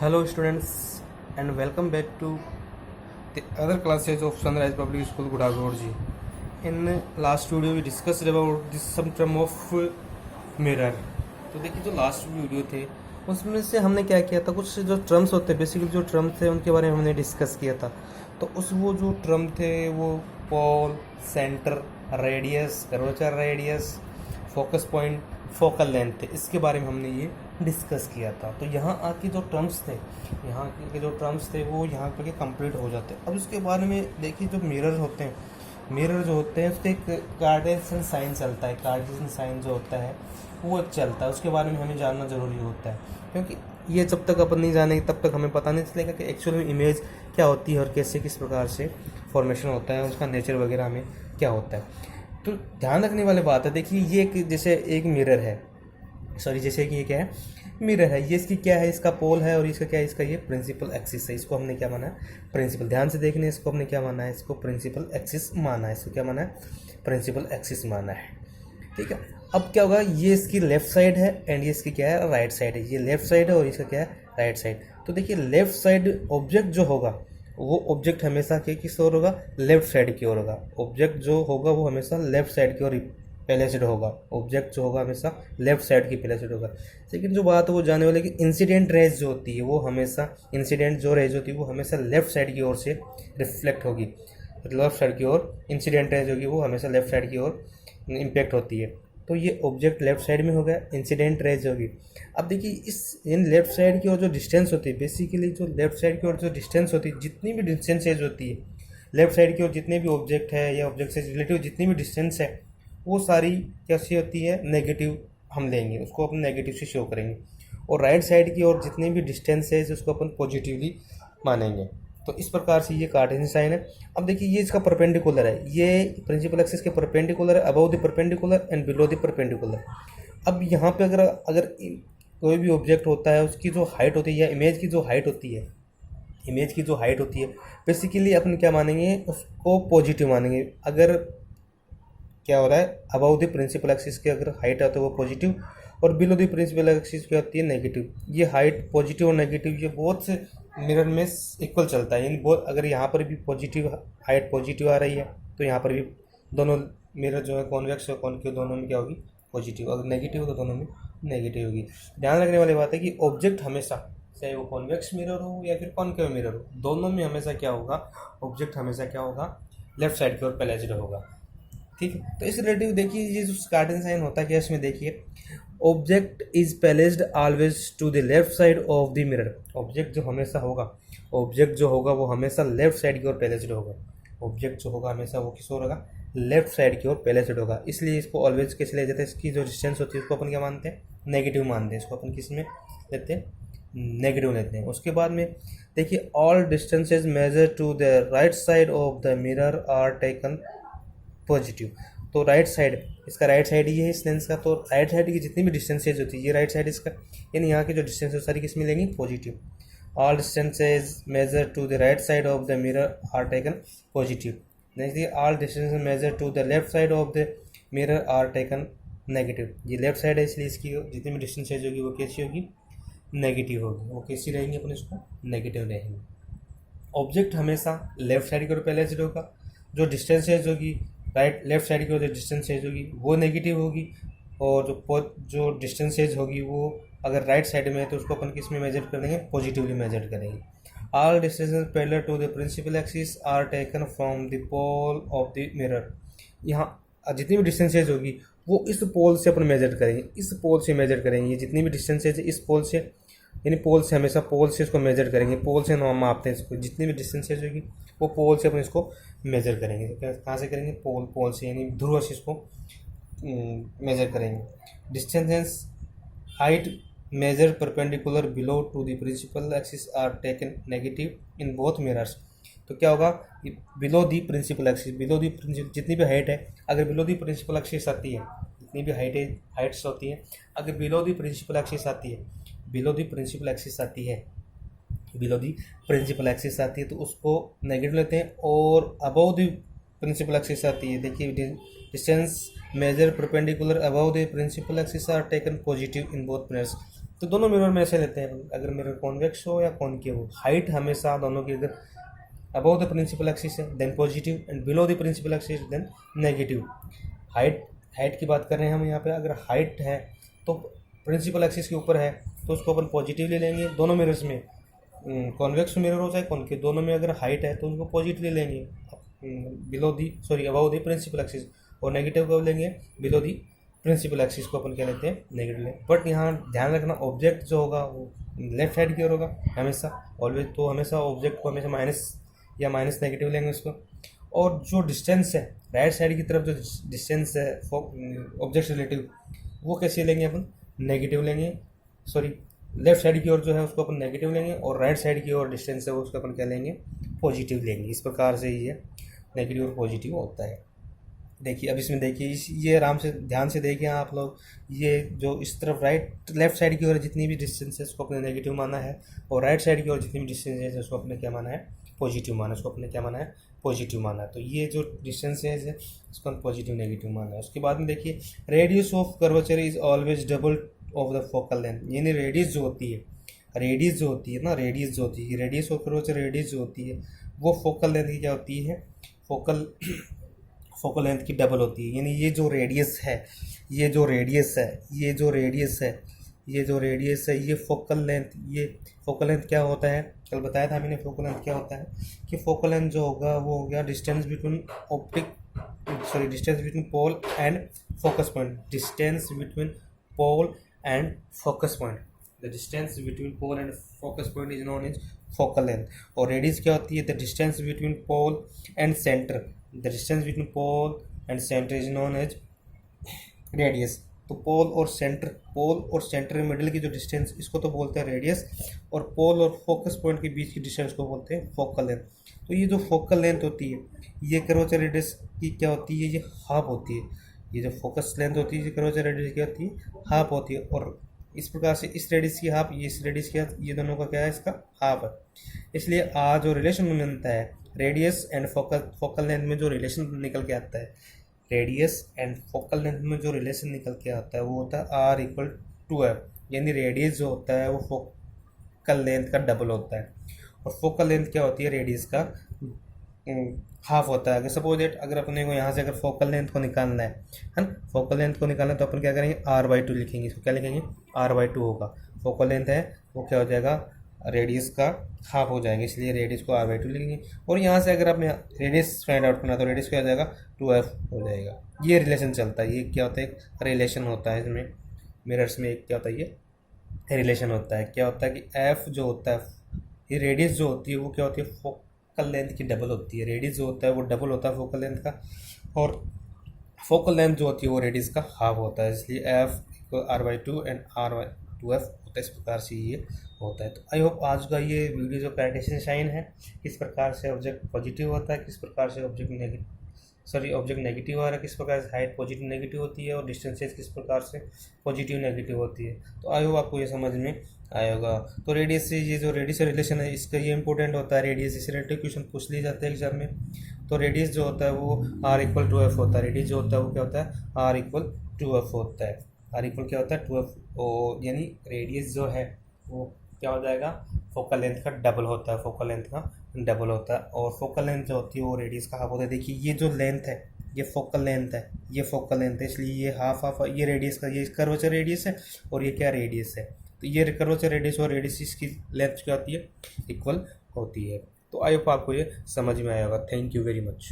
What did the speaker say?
Hello students and welcome back to the other classes of Sunrise Public School Gudagorji. In last video we discussed about this some term of mirror. तो देखिए जो last video थे उसमें से हमने क्या किया था, कुछ जो टर्म्स होते हैं बेसिकली जो टर्म थे उनके बारे में हमने डिस्कस किया था। तो वो जो टर्म थे वो pole, centre, radius, curvature radius, focus point, focal length थे, इसके बारे में हमने ये डिस्कस किया था। तो यहाँ आके जो टर्म्स थे, यहाँ के जो टर्म्स थे वो यहाँ पर कंप्लीट हो जाते। अब इसके बारे में देखिए जो मिरर होते हैं, मिरर जो होते हैं उसके एक कार्टेशियन साइन चलता है, कार्टेशियन साइन जो होता है वो एक चलता है, उसके बारे में हमें जानना ज़रूरी होता है, क्योंकि ये जब तक अपन नहीं जानेंगे तब तक हमें पता नहीं चलेगा कि एक्चुअल में इमेज क्या होती है और कैसे किस प्रकार से फॉर्मेशन होता है, उसका नेचर वगैरह हमें क्या होता है। तो ध्यान रखने वाली बात है, देखिए ये एक जैसे एक मिरर है, जैसे कि ये क्या है, मिरर है, ये इसकी क्या है, इसका पोल है और इसका क्या है, इसका ये प्रिंसिपल एक्सिस है। इसको हमने क्या माना है, प्रिंसिपल, ध्यान से देखने, इसको हमने क्या माना है, इसको प्रिंसिपल एक्सिस माना है, इसको क्या माना है, प्रिंसिपल एक्सिस माना है। ठीक है, अब क्या होगा, ये इसकी लेफ्ट साइड है एंड ये इसकी क्या है, राइट साइड है। ये लेफ्ट साइड है और इसका क्या है, राइट साइड। तो देखिए लेफ्ट साइड ऑब्जेक्ट जो होगा वो ऑब्जेक्ट हमेशा किस ओर होगा, लेफ्ट साइड की ओर होगा। ऑब्जेक्ट जो होगा वो हमेशा लेफ्ट साइड की ओर प्लेस्ड होगा, ऑब्जेक्ट जो होगा हमेशा लेफ्ट साइड की प्लेस्ड होगा। लेकिन जो बात है वो जाने वाले कि इंसिडेंट रेज जो होती है वो हमेशा, इंसिडेंट जो रेज होती है वो हमेशा लेफ्ट साइड की ओर से रिफ्लेक्ट होगी, लेफ्ट साइड की ओर इंसिडेंट रेज होगी वो हमेशा लेफ्ट साइड की ओर इम्पैक्ट होती है। तो ये ऑब्जेक्ट लेफ्ट साइड में हो गया, इंसिडेंट रेज होगी। अब देखिए इन लेफ्ट साइड की ओर जो डिस्टेंस होती है, बेसिकली जो लेफ्ट साइड की ओर जो डिस्टेंस होती है, जितनी भी डिस्टेंसेज होती है लेफ्ट साइड की ओर, जितने भी ऑब्जेक्ट है या ऑब्जेक्ट से रिलेटिव जितनी भी डिस्टेंस है वो सारी कैसी होती है, नेगेटिव हम लेंगे, उसको अपन नेगेटिव से शो करेंगे। और राइट साइड की ओर जितनी भी डिस्टेंस है उसको अपन पॉजिटिवली मानेंगे। तो इस प्रकार से ये कार्टेशियन साइन है। अब देखिए ये इसका परपेंडिकुलर है, ये प्रिंसिपल एक्सिस के परपेंडिकुलर है, above the perpendicular and below the perpendicular. अब यहाँ पे अगर कोई भी ऑब्जेक्ट होता है उसकी जो हाइट होती है या इमेज की जो हाइट होती है, इमेज की जो हाइट होती है बेसिकली अपन क्या मानेंगे, उसको पॉजिटिव मानेंगे। अगर क्या हो रहा है, अबव द प्रिंसिपल एक्सिस की अगर हाइट है तो वो पॉजिटिव, और बिलो द प्रिंसिपल एक्सिस क्या होती है, नेगेटिव। ये हाइट पॉजिटिव और नेगेटिव ये बहुत से मिरर में इक्वल चलता है। इन बहुत, अगर यहाँ पर भी पॉजिटिव हाइट पॉजिटिव आ रही है तो यहाँ पर भी दोनों मिरर जो है कॉन्वेक्स और कॉनकेव दोनों में क्या होगी, पॉजिटिव। अगर नेगेटिव तो दोनों में नेगेटिव होगी। ध्यान रखने वाली बात है कि ऑब्जेक्ट हमेशा, चाहे वो कॉन्वेक्स मिरर हो या फिर कॉनकेव मिरर हो, दोनों में हमेशा क्या होगा, ऑब्जेक्ट हमेशा क्या होगा, लेफ्ट साइड की ओर प्लेस्ड होगा। ठीक है, तो इस रिलेटिव देखिए ये जो कार्टेशियन साइन होता है क्या, इसमें देखिए object is placed always to the left side of the mirror. Object जो हमेशा होगा, ऑब्जेक्ट जो होगा वो हमेशा लेफ्ट साइड की ओर प्लेस्ड होगा। ऑब्जेक्ट जो होगा हमेशा वो किस ओर होगा, लेफ्ट साइड की ओर प्लेस्ड होगा। इसलिए इसको ऑलवेज कैसे ले जाते हैं, इसकी जो डिस्टेंस होती है उसको अपन क्या मानते हैं, नेगेटिव मानते हैं। इसको अपन किस में लेते हैं, नेगेटिव लेते हैं। उसके बाद में देखिए all distances measure to the right side of the mirror are taken positive. तो राइट साइड, इसका राइट साइड ये है इस लेंस का, तो राइट साइड की जितनी भी डिस्टेंसेज होती है ये राइट साइड इसका, यानी यहाँ की जो डिस्टेंस है सारी किस में लेंगे, positive. All distances measure to the right side of the mirror are taken positive. Next all distances measure to the left side of the mirror are taken negative. ये लेफ्ट साइड है इसलिए इसकी जितनी भी डिस्टेंसेज होगी वो कैसी होगी, नेगेटिव होगी। वो कैसी रहेंगी, अपन इसको नेगेटिव रहेंगे। ऑब्जेक्ट हमेशा लेफ्ट साइड की ओर प्लेस्ड होगा, जो डिस्टेंसेज होगी राइट लेफ्ट साइड की ओर जो डिस्टेंसेज होगी वो नेगेटिव होगी, और जो डिस्टेंसेज होगी वो अगर राइट साइड में है तो उसको अपन किस में मेजर करेंगे, पॉजिटिवली मेजर करेंगे। All distances parallel to the principal axis are taken from the pole of the mirror. यहाँ जितनी भी डिस्टेंसेज होगी वो इस पोल से अपन मेजर करेंगे, इस पोल से मेजर करेंगे। जितनी भी डिस्टेंसेज है इस पोल से, यानी पोल से हमेशा पोल से इसको मेजर करेंगे, पोल से नाम मापते हैं इसको। जितनी भी डिस्टेंसेज होगी वो पोल से अपन इसको मेजर करेंगे। कहाँ से करेंगे, पोल से, यानी ध्रुव से इसको मेजर करेंगे। Distances height measure perpendicular below to the principal axis are taken negative in both mirrors. तो क्या होगा, below the principal axis, below the जितनी भी हाइट है, अगर बिलो दी प्रिंसिपल एक्सिस आती है, जितनी भी हाइट्स होती है, अगर बिलो दी प्रिंसिपल एक्सिस आती है, बिलो दी प्रिंसिपल एक्सिस आती है, बिलो दी प्रिंसिपल एक्सिस आती है तो उसको नेगेटिव लेते हैं। और अबव दी प्रिंसिपल एक्सिस आती है, देखिए distance measure perpendicular above the principal axis are taken positive in both mirrors. तो दोनों मिरर में ऐसे लेते हैं, अगर मिरर कॉन्वेक्स हो या कॉनकेव हो, हाइट हमेशा दोनों की अगर अबव द प्रिंसिपल एक्सिस है then positive, and below the principal axis then negative. Height height की बात कर रहे हैं हम यहाँ पे, अगर हाइट है तो प्रिंसिपल एक्सिस के ऊपर है तो उसको अपन पॉजिटिव ले लेंगे दोनों मिरर्स में, कॉन्वेक्स मिरर हो चाहे कॉनकेव, दोनों में अगर हाइट है तो उनको पॉजिटिव ले लेंगे below the sorry above the principal axis, और नेगेटिव कब लेंगे बिलो दी प्रिंसिपल एक्सिस को अपन क्या लेते हैं नेगेटिव लेंगे। बट यहाँ ध्यान रखना ऑब्जेक्ट जो होगा वो लेफ्ट साइड की ओर होगा हमेशा ऑलवेज, तो हमेशा ऑब्जेक्ट को हमेशा माइनस या माइनस नेगेटिव लेंगे उसको। और जो डिस्टेंस है राइट साइड की तरफ जो डिस्टेंस है ऑब्जेक्ट रिलेटिव वो कैसे लेंगे अपन नेगेटिव लेंगे, सॉरी लेफ्ट साइड की ओर जो है उसको अपन नेगेटिव लेंगे, और राइट साइड की ओर डिस्टेंस है उसको अपन क्या लेंगे पॉजिटिव लेंगे। इस प्रकार से ये नेगेटिव और पॉजिटिव होता है। देखिए अब इसमें देखिए ये आराम से ध्यान से देखिए आप लोग, ये जो इस तरफ राइट लेफ्ट साइड की ओर जितनी भी डिस्टेंस है उसको अपने नेगेटिव माना है, और राइट साइड की ओर जितनी भी डिस्टेंस है उसको अपने क्या माना है पॉजिटिव माना, उसको अपने क्या माना है पॉजिटिव माना है। तो ये जो डिस्टेंस है इसको हम पॉजिटिव नेगेटिव माना है। उसके बाद में देखिए radius of curvature is always double of the focal length, यानी रेडियस जो होती है रेडियस जो होती है रेडियस ऑफ कर्वेचर रेडियस जो होती है वो फोकल लेंथ की क्या होती है फोकल लेंथ की डबल होती है। यानी ये जो रेडियस है ये फोकल लेंथ क्या होता है, कल बताया था मैंने फोकल लेंथ क्या होता है कि फोकल लेंथ जो होगा वो हो गया distance between pole and focus point, the distance between pole and focus point is known as focal length. और रेडियस क्या होती है the distance between pole and centre, the distance between pole and centre is known as radius. तो pole और centre middle की जो distance इसको तो बोलते हैं रेडियस, और पोल और फोकस पॉइंट के बीच की डिस्टेंस को बोलते हैं फोकल लेंथ। तो ये जो फोकल लेंथ होती है ये कर्वेचर रेडियस की क्या होती है ये हाफ होती है, ये जो फोकस लेंथ होती है ये कर्वेचर रेडियस की होती है हाफ होती है। और इस प्रकार से इस रेडियस की हाफ इस रेडियस की हाफ, ये दोनों का क्या है इसका हाफ है। इसलिए जो रिलेशन बनता है रेडियस एंड फोकल लेंथ में जो रिलेशन निकल के आता है वो होता है R = F, यानी रेडियस जो होता है वो फोकल लेंथ का डबल होता है, और फोकल लेंथ क्या होती है रेडियस का हाफ होता है। अगर सपोज दैट अगर अपने को यहाँ से अगर फोकल लेंथ को निकालना है ना, फोकल लेंथ को निकालना है तो अपन क्या करेंगे R/2 लिखेंगे, इसको क्या लिखेंगे R/2 होगा। फोकल लेंथ है वो क्या हो जाएगा रेडियस का हाफ हो जाएगा, इसलिए रेडियस को R/2 लिखेंगे। और यहाँ से अगर आपने रेडियस फाइंड आउट करना तो रेडियस क्या हो जाएगा 2F हो जाएगा। ये रिलेशन चलता है, ये क्या होता है एक रिलेशन होता है इसमें मिरर्स में, एक क्या होता है ये रिलेशन होता है। क्या होता है कि F जो होता है ये रेडियस जो होती है वो क्या होती है फोकल लेंथ की डबल होती है, रेडियस जो होता है वो डबल होता है फोकल लेंथ का, और फोकल लेंथ जो होती है वो रेडियस का हाफ होता है, इसलिए F = R/2 एंड R/2F होता है। इस प्रकार से ये होता है। तो आई होप आज का ये वीडियो जो कार्टेशियन साइन है किस प्रकार से ऑब्जेक्ट पॉजिटिव होता है, किस प्रकार से ऑब्जेक्ट नेगेटिव आ रहा है, किस प्रकार से हाइट पॉजिटिव नेगेटिव होती है, और डिस्टेंसेस किस प्रकार से पॉजिटिव नेगेटिव होती है। तो आई होप आपको ये समझ में आया होगा। तो रेडियस से ये जो रेडियस रिलेशन है इसका ये इंपॉर्टेंट होता है, रेडियस से रिलेटेड क्वेश्चन पूछ लिए जाते हैं एग्जाम में। तो रेडियस जो होता है वो R = F होता है, रेडियस जो होता है वो क्या होता है R = F होता है, R क्या होता है 2F, और यानी रेडियस जो है वो क्या हो जाएगा फोकल लेंथ का डबल होता है, और फोकल लेंथ जो होती है वो रेडियस का हाफ होता है। देखिए ये जो लेंथ है ये फोकल लेंथ है, इसलिए ये हाफ ये रेडियस का ये कर्वेचर रेडियस है, और ये क्या रेडियस है। तो ये कर्वेचर रेडियस और रेडियस इसकी लेंथ क्या होती है इक्वल होती है। तो आई होप आपको ये समझ में आया होगा। Thank you very much.